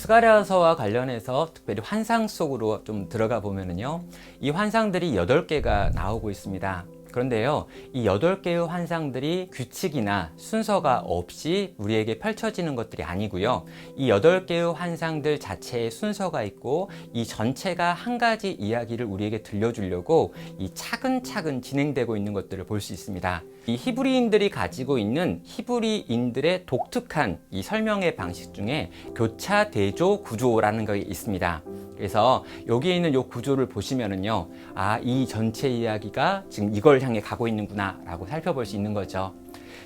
스가랴서와 관련해서 특별히 환상 속으로 좀 들어가 보면은요, 이 환상들이 8개가 나오고 있습니다. 그런데요, 이 8개의 환상들이 규칙이나 순서가 없이 우리에게 펼쳐지는 것들이 아니고요, 이 8개의 환상들 자체에 순서가 있고 이 전체가 한 가지 이야기를 우리에게 들려주려고 이 차근차근 진행되고 있는 것들을 볼 수 있습니다. 이 히브리인들이 가지고 있는 히브리인들의 독특한 이 설명의 방식 중에 교차 대조 구조라는 게 있습니다. 그래서 여기에 있는 이 구조를 보시면은요, 이 전체 이야기가 지금 이걸 향해 가고 있는구나 라고 살펴볼 수 있는 거죠.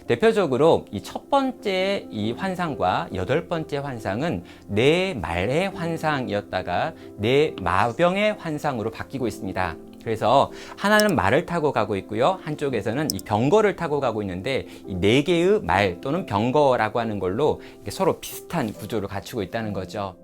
대표적으로 이 첫 번째 이 환상과 8번째 환상은 네 말의 환상이었다가 네 마병의 환상으로 바뀌고 있습니다. 그래서 하나는 말을 타고 가고 있고요, 한쪽에서는 이 병거를 타고 가고 있는데 이 4개의 말 또는 병거라고 하는 걸로 서로 비슷한 구조를 갖추고 있다는 거죠.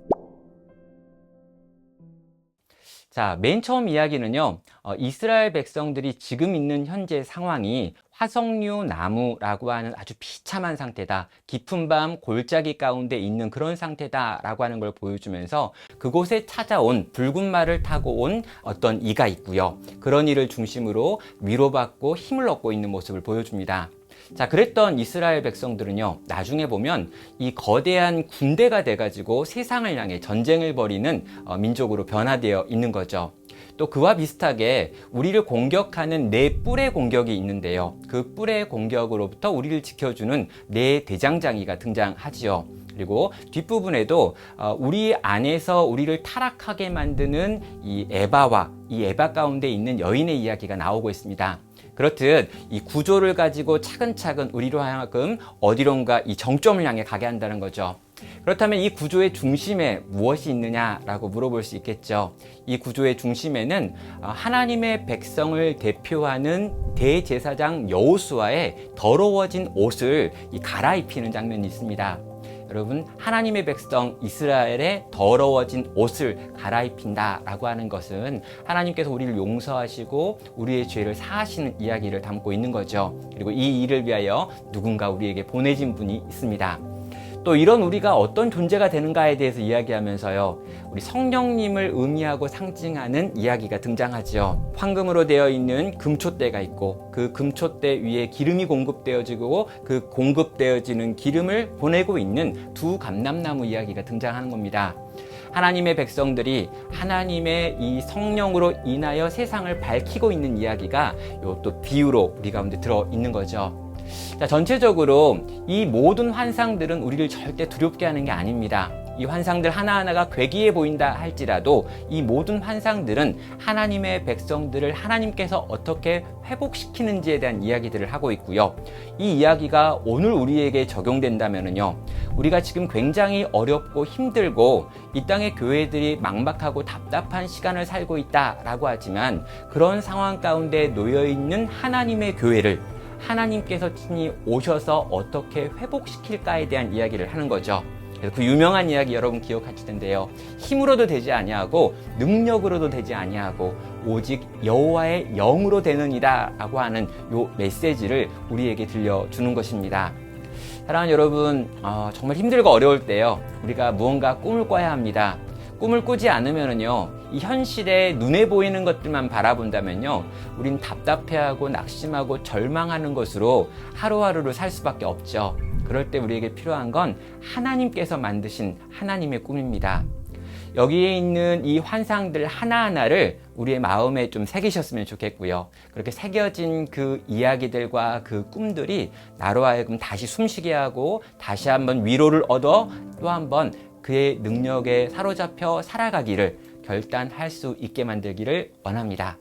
자, 맨 처음 이야기는요, 이스라엘 백성들이 지금 있는 현재 상황이 화석류 나무라고 하는 아주 비참한 상태다, 깊은 밤 골짜기 가운데 있는 그런 상태다 라고 하는 걸 보여주면서 그곳에 찾아온 붉은 말을 타고 온 어떤 이가 있고요, 그런 이를 중심으로 위로받고 힘을 얻고 있는 모습을 보여줍니다. 자, 그랬던 이스라엘 백성들은요, 나중에 보면 이 거대한 군대가 돼가지고 세상을 향해 전쟁을 벌이는 민족으로 변화되어 있는 거죠. 또 그와 비슷하게 우리를 공격하는 네 뿔의 공격이 있는데요, 그 뿔의 공격으로부터 우리를 지켜주는 네 대장장이가 등장하지요. 그리고 뒷부분에도 우리 안에서 우리를 타락하게 만드는 이 에바와 이 에바 가운데 있는 여인의 이야기가 나오고 있습니다. 그렇듯 이 구조를 가지고 차근차근 우리로 하여금 어디론가 이 정점을 향해 가게 한다는 거죠. 그렇다면 이 구조의 중심에 무엇이 있느냐라고 물어볼 수 있겠죠. 이 구조의 중심에는 하나님의 백성을 대표하는 대제사장 여호수아의 더러워진 옷을 갈아입히는 장면이 있습니다. 여러분, 하나님의 백성 이스라엘의 더러워진 옷을 갈아입힌다 라고 하는 것은 하나님께서 우리를 용서하시고 우리의 죄를 사하시는 이야기를 담고 있는 거죠. 그리고 이 일을 위하여 누군가 우리에게 보내진 분이 있습니다. 또 이런 우리가 어떤 존재가 되는가에 대해서 이야기하면서요, 우리 성령님을 의미하고 상징하는 이야기가 등장하죠. 황금으로 되어 있는 금촛대가 있고 그 금촛대 위에 기름이 공급되어지고 그 공급되어지는 기름을 보내고 있는 두 감람나무 이야기가 등장하는 겁니다. 하나님의 백성들이 하나님의 이 성령으로 인하여 세상을 밝히고 있는 이야기가 요 또 비유로 우리 가운데 들어 있는 거죠. 자, 전체적으로 이 모든 환상들은 우리를 절대 두렵게 하는 게 아닙니다. 이 환상들 하나하나가 괴기해 보인다 할지라도 이 모든 환상들은 하나님의 백성들을 하나님께서 어떻게 회복시키는지에 대한 이야기들을 하고 있고요. 이 이야기가 오늘 우리에게 적용된다면요, 우리가 지금 굉장히 어렵고 힘들고 이 땅의 교회들이 막막하고 답답한 시간을 살고 있다라고 하지만 그런 상황 가운데 놓여있는 하나님의 교회를 하나님께서 친히 오셔서 어떻게 회복시킬까에 대한 이야기를 하는 거죠. 그래서 그 유명한 이야기 여러분 기억하실 텐데요, 힘으로도 되지 아니하고 능력으로도 되지 아니하고 오직 여호와의 영으로 되느니라 라고 하는 요 메시지를 우리에게 들려주는 것입니다. 사랑하는 여러분, 정말 힘들고 어려울 때요, 우리가 무언가 꿈을 꿔야 합니다. 꿈을 꾸지 않으면요, 이 현실에 눈에 보이는 것들만 바라본다면요, 우린 답답해하고 낙심하고 절망하는 것으로 하루하루를 살 수밖에 없죠. 그럴 때 우리에게 필요한 건 하나님께서 만드신 하나님의 꿈입니다. 여기에 있는 이 환상들 하나하나를 우리의 마음에 좀 새기셨으면 좋겠고요. 그렇게 새겨진 그 이야기들과 그 꿈들이 나로 하여금 다시 숨쉬게 하고 다시 한번 위로를 얻어 또 한번 그의 능력에 사로잡혀 살아가기를 결단할 수 있게 만들기를 원합니다.